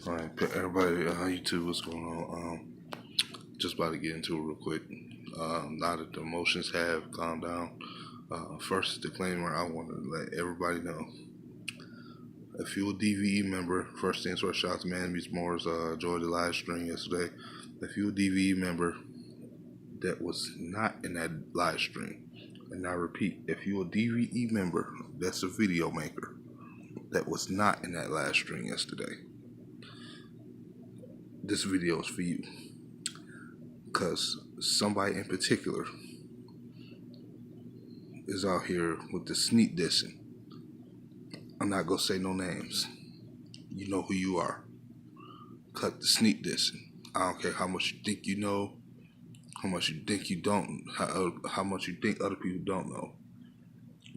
All right, everybody, YouTube, what's going on? Just about to get into it real quick. Now that the emotions have calmed down, first disclaimer, I want to let everybody know. If you're a DVE member, first things first, shout out to Man Meets Moore's enjoyed the live stream yesterday. If you're a DVE member that was not in that live stream, and I repeat, if you're a DVE member that's a video maker that was not in that live stream yesterday, this video is for you. Because somebody in particular is out here with the sneak dissing. I'm not going to say no names. You know who you are. Cut the sneak dissing. I don't care how much you think you know, how much you think you don't, how much you think other people don't know.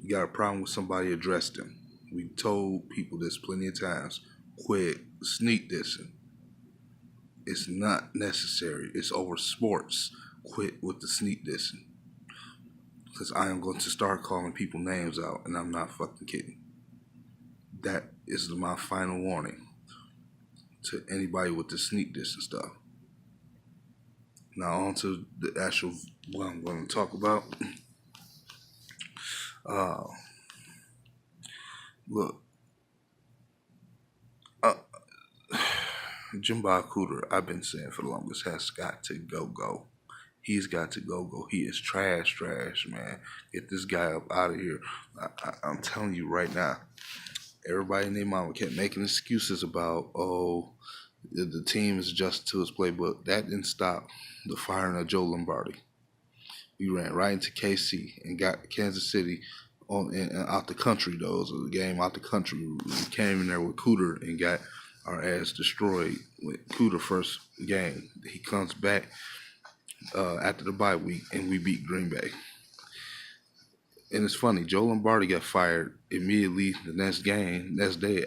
You got a problem with somebody, address them. We told people this plenty of times. Quit sneak dissing. It's not necessary. It's over sports. Quit with the sneak dissing. Because I am going to start calling people names out, and I'm not fucking kidding. That is my final warning to anybody with the sneak dissing stuff. Now on to the actual what I'm going to talk about. Look, Jimbo Cooter, I've been saying for the longest, has got to go. He's got to go. He is trash, man. Get this guy up out of here. I'm telling you right now, everybody and their mama kept making excuses about, the team is adjusted to his playbook. That didn't stop the firing of Joe Lombardi. We ran right into KC and got Kansas City out the country, though. It was a game out the country. We came in there with Cooter and got our ass destroyed with Cooter first game. He comes back after the bye week and we beat Green Bay. And it's funny, Joe Lombardi got fired immediately the next day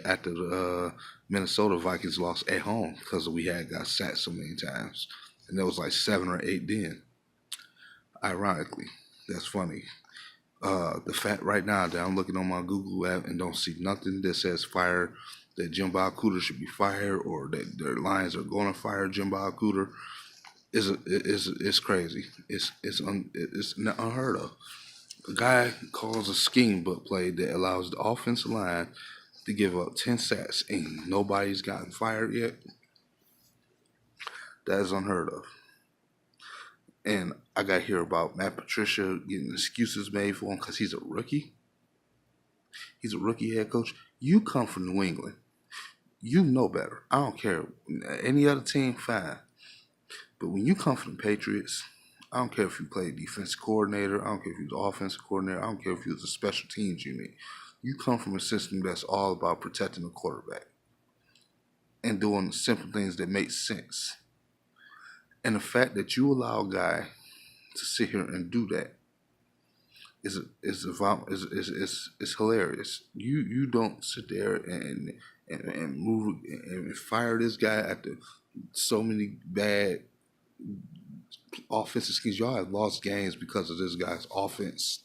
after the Minnesota Vikings lost at home because we had got sacked so many times. And there was like 7 or 8 then. Ironically, that's funny. The fact right now that I'm looking on my Google app and don't see nothing that says fire, that Jimbo Cooter should be fired, or that their Lions are going to fire Jimbo Cooter, is crazy. It's unheard of. A guy calls a scheme book play that allows the offensive line to give up 10 sacks and nobody's gotten fired yet. That is unheard of. And I got to hear about Matt Patricia getting excuses made for him because he's a rookie. He's a rookie head coach. You come from New England. You know better. I don't care. Any other team, fine. But when you come from the Patriots, I don't care if you play defensive coordinator. I don't care if you was offensive coordinator. I don't care if you was a special teams unit. You come from a system that's all about protecting the quarterback and doing simple things that make sense. And the fact that you allow a guy to sit here and do that is hilarious. You don't sit there and move and fire this guy after so many bad offensive schemes. Y'all have lost games because of this guy's offense.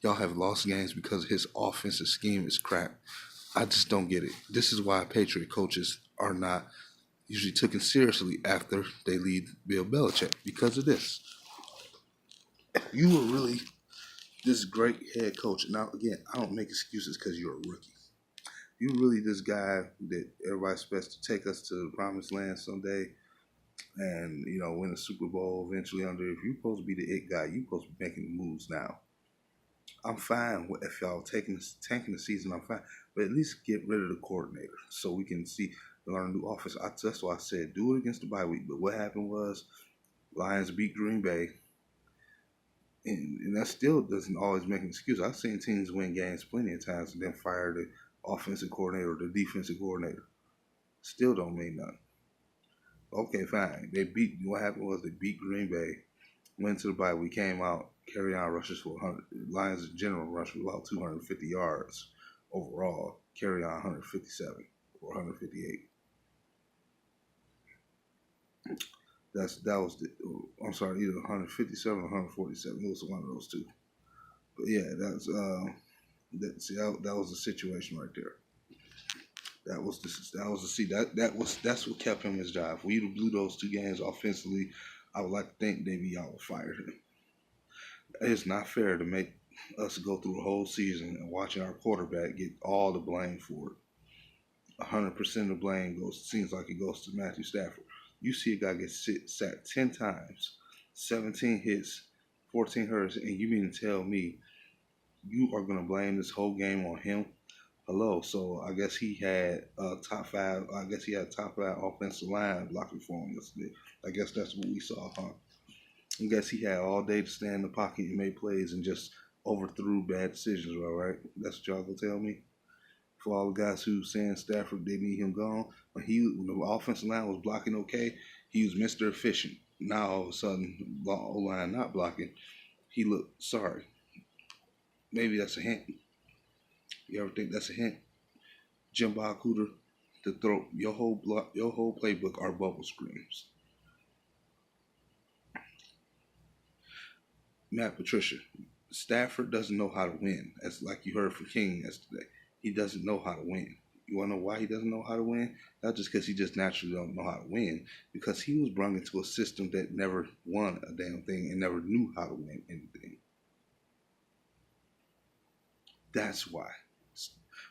Y'all have lost games because his offensive scheme is crap. I just don't get it. This is why Patriot coaches are not usually taken seriously after they lead Bill Belichick, because of this. You were really this great head coach. Now, again, I don't make excuses because you're a rookie. You really this guy that everybody expects to take us to the promised land someday and, win a Super Bowl eventually under. If you're supposed to be the it guy, you're supposed to be making the moves now. I'm fine if y'all tanking the season, I'm fine. But at least get rid of the coordinator so we can learn a new offense. That's why I said do it against the bye week. But what happened was Lions beat Green Bay. And that still doesn't always make an excuse. I've seen teams win games plenty of times and then fire the offensive coordinator or the defensive coordinator. Still don't mean nothing. Okay, fine. What happened was they beat Green Bay, went to the bye. We came out, carry on rushes for 100. Lions in general rushed for about 250 yards overall. Carry on 157 or 158. Either 157 or 147. It was one of those two. But yeah, that was the situation right there. That's what kept him his job. If we'd have blew those 2 games offensively, I would like to think maybe y'all would fire him. It's not fair to make us go through a whole season and watching our quarterback get all the blame for it. 100% of the blame seems like it goes to Matthew Stafford. You see a guy get sacked 10 times, 17 hits, 14 hurts, and you mean to tell me you are going to blame this whole game on him? Hello. So I guess he had top five. I guess he had top five offensive line blocking for him yesterday. I guess that's what we saw, huh? I guess he had all day to stand in the pocket and make plays and just overthrew bad decisions. All right, that's what y'all gonna tell me. For all the guys who saying Stafford, they need him gone. When the offensive line was blocking okay, he was Mr. Efficient. Now all of a sudden, the O-line not blocking, he looked sorry. Maybe that's a hint. You ever think that's a hint? Jim Bob Cooter, to throw your whole playbook are bubble screens. Matt Patricia, Stafford doesn't know how to win. As like you heard from King yesterday, he doesn't know how to win. You want to know why he doesn't know how to win? Not just because he just naturally don't know how to win, because he was brought into a system that never won a damn thing and never knew how to win anything. That's why.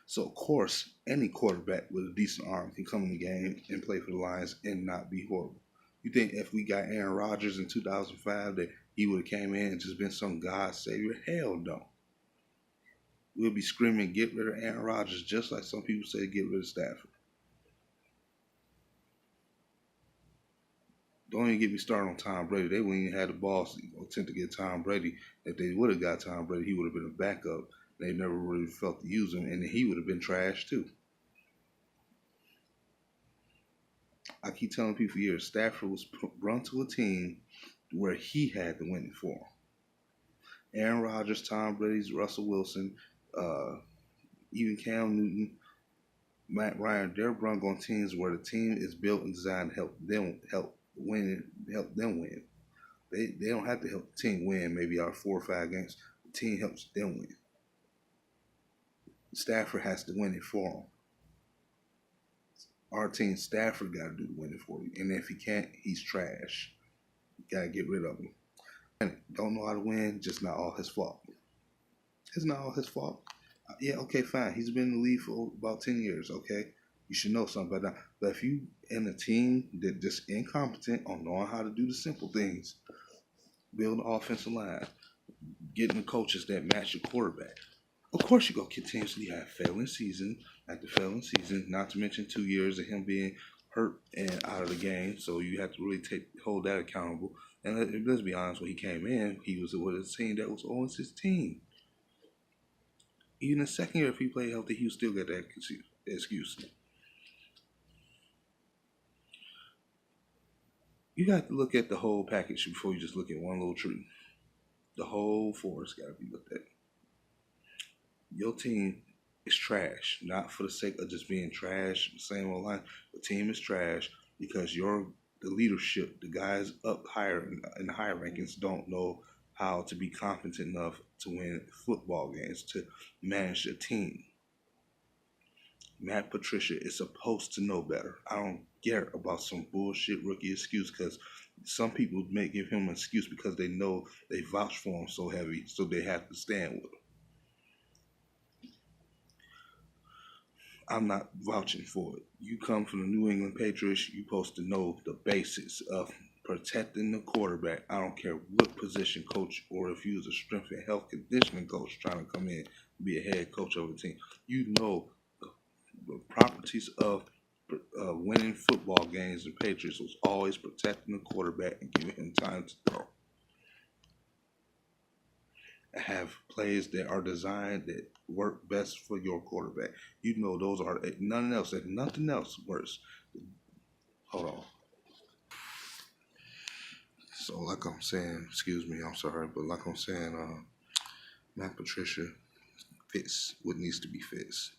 So, of course, any quarterback with a decent arm can come in the game and play for the Lions and not be horrible. You think if we got Aaron Rodgers in 2005 that he would have came in and just been some God savior? Hell no. We'll be screaming, get rid of Aaron Rodgers, just like some people say, get rid of Stafford. Don't even get me started on Tom Brady. They wouldn't even have the balls to attempt to get Tom Brady. If they would have got Tom Brady, he would have been a backup. They never really felt to use him, and he would have been trash too. I keep telling people for years, Stafford was run to a team where he had to win it for him. Aaron Rodgers, Tom Brady, Russell Wilson, even Cam Newton, Matt Ryan, they're run on teams where the team is built and designed to help them win. They don't have to help the team win maybe our 4 or 5 games. The team helps them win. Stafford has to win it for them. Our team, Stafford got to do the winning for you. And if he can't, he's trash. You got to get rid of him. And don't know how to win, just not all his fault. It's not all his fault. Yeah, okay, fine. He's been in the league for about 10 years, okay? You should know something about that. But if you in a team that just incompetent on knowing how to do the simple things, build an offensive line, getting the coaches that match your quarterback, of course you're going to continuously have failing season after failing season, not to mention 2 years of him being hurt and out of the game. So you have to really hold that accountable. And let's be honest, when he came in, he was with a team that was 0-16. Even the second year, if he played healthy, he would still get that excuse. You got to look at the whole package before you just look at one little tree. The whole forest got to be looked at. Your team is trash, not for the sake of just being trash, same old line. The team is trash because the leadership, the guys up higher in the higher rankings don't know how to be competent enough to win football games, to manage a team. Matt Patricia is supposed to know better. I don't care about some bullshit rookie excuse, because some people may give him an excuse because they know they vouch for him so heavy, so they have to stand with him. I'm not vouching for it. You come from the New England Patriots, you're supposed to know the basics of protecting the quarterback. I don't care what position coach, or if you was a strength and health conditioning coach trying to come in and be a head coach of a team. You know the properties of winning football games. The Patriots was always protecting the quarterback and giving him time to throw. Have plays that are designed that work best for your quarterback. You know those are nothing else. If nothing else works. Hold on. So like I'm saying, excuse me, I'm sorry, but like I'm saying, Matt Patricia fits what needs to be fixed.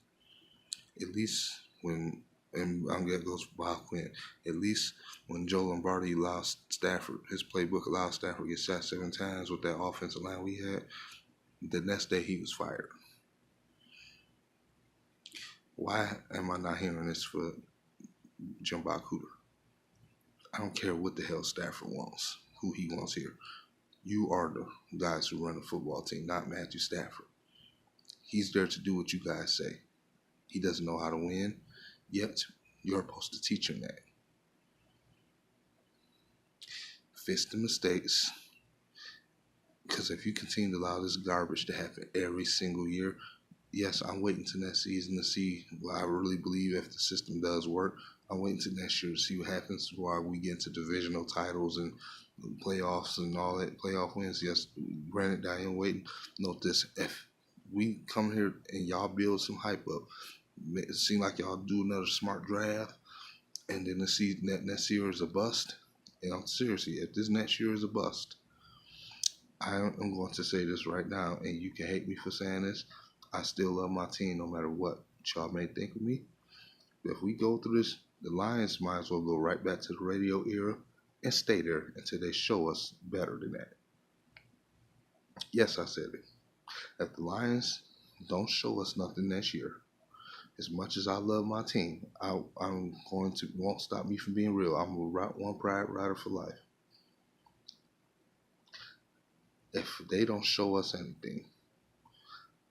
At least when, and I'm gonna go for Bob Quinn. At least when Joe Lombardi lost Stafford, his playbook allowed Stafford to get sacked 7 times with that offensive line we had. The next day he was fired. Why am I not hearing this for Jim Bob Cooter? I don't care what the hell Stafford wants, who he wants here. You are the guys who run the football team, not Matthew Stafford. He's there to do what you guys say. He doesn't know how to win, yet you're supposed to teach him that. Fix the mistakes, because if you continue to allow this garbage to happen every single year, yes, I'm waiting to next season to see what I really believe if the system does work. I'm waiting to next year to see what happens while we get into divisional titles and playoffs and all that, playoff wins. Yes, granted, I am waiting. Note this, if we come here and y'all build some hype up, it seems like y'all do another smart draft, and then next year is a bust. And I'm seriously, if this next year is a bust, I'm going to say this right now, and you can hate me for saying this. I still love my team no matter what y'all may think of me. If we go through this, the Lions might as well go right back to the radio era and stay there until they show us better than that. Yes, I said it. If the Lions don't show us nothing this year, as much as I love my team, I'm going to, won't stop me from being real. I'm a one pride rider for life. If they don't show us anything,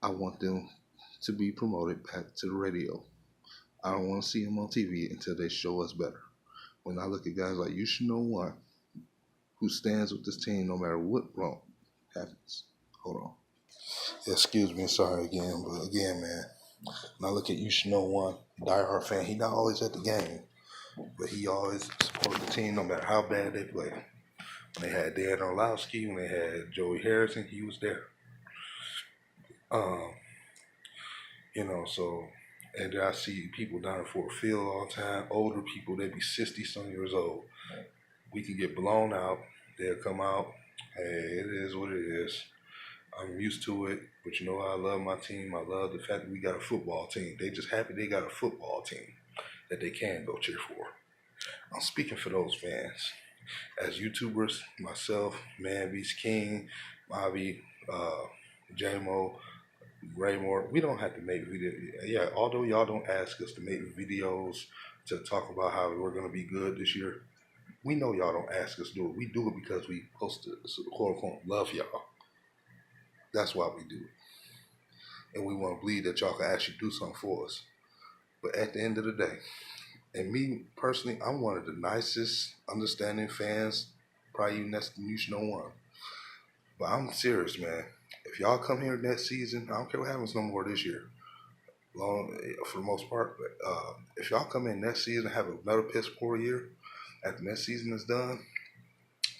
I want them to be promoted back to the radio. I don't want to see them on TV until they show us better. When I look at guys like You Should Know One, who stands with this team no matter what wrong happens. Hold on. Excuse me, sorry again, but again, man, when I look at You Should Know One, diehard fan, he not always at the game, but he always supports the team no matter how bad they play. When they had Dan Orlowski, when they had Joey Harrison, he was there. So, and then I see people down at Fort Field all the time, older people, they be 60-some years old. We can get blown out. They'll come out. Hey, it is what it is. I'm used to it, but you know, I love my team. I love the fact that we got a football team. They just happy they got a football team that they can go cheer for. I'm speaking for those fans. As YouTubers, myself, Man Beast King, Bobby, JMO, Raymore, we don't have to make videos. Yeah, although y'all don't ask us to make videos to talk about how we're going to be good this year, we know y'all don't ask us to do it. We do it because we supposed to, quote unquote, love y'all. That's why we do it. And we want to believe that y'all can actually do something for us. But at the end of the day, and me personally, I'm one of the nicest, understanding fans, probably even next to You Should Know One. But I'm serious, man. If y'all come here next season, I don't care what happens no more this year, for the most part. But if y'all come in next season and have another piss poor year, after next season is done,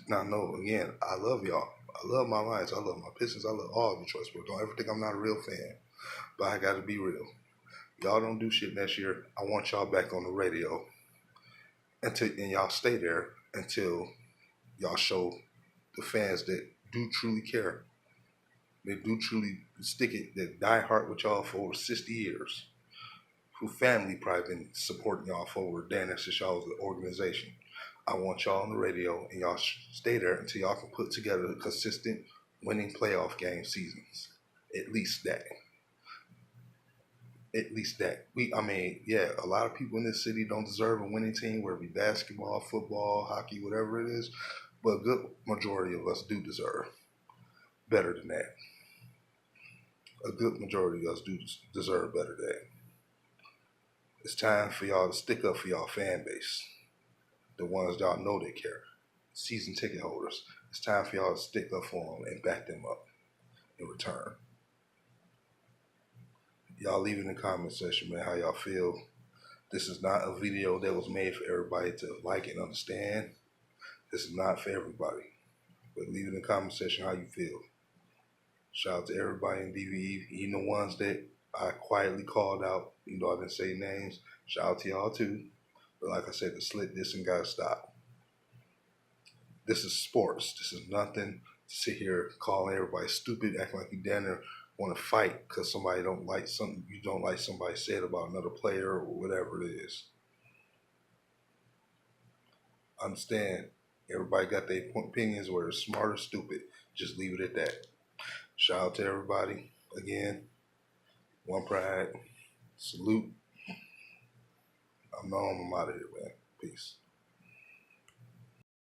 now no, again, I love y'all. I love my Lions. I love my Pistons. I love all Detroit sports. Don't ever think I'm not a real fan. But I got to be real. Y'all don't do shit next year. I want y'all back on the radio. And y'all stay there until y'all show the fans that do truly care. They do truly stick it, that die hard with y'all for over 60 years. Who family probably been supporting y'all for over damn near since y'all was the organization. I want y'all on the radio and y'all stay there until y'all can put together consistent winning playoff game seasons. At least that. At least that. A lot of people in this city don't deserve a winning team, whether it be basketball, football, hockey, whatever it is. But a good majority of us do deserve better than that. A good majority of us do deserve better than that. It's time for y'all to stick up for y'all fan base. The ones y'all know they care. Season ticket holders. It's time for y'all to stick up for them and back them up in return. Y'all leave in the comment section, man, how y'all feel. This is not a video that was made for everybody to like and understand. This is not for everybody. But leave in the comment section how you feel. Shout out to everybody in DVE, even the ones that I quietly called out, even though I didn't say names. Shout out to y'all too. But like I said, the slit dissing gotta stop. This is sports. This is nothing to sit here calling everybody stupid, acting like you down there want to fight because somebody don't like something, you don't like somebody said about another player or whatever it is. Understand, everybody got their opinions, whether it's smart or stupid. Just leave it at that. Shout out to everybody. Again, one pride. Salute. No, I'm out of here, man. Peace.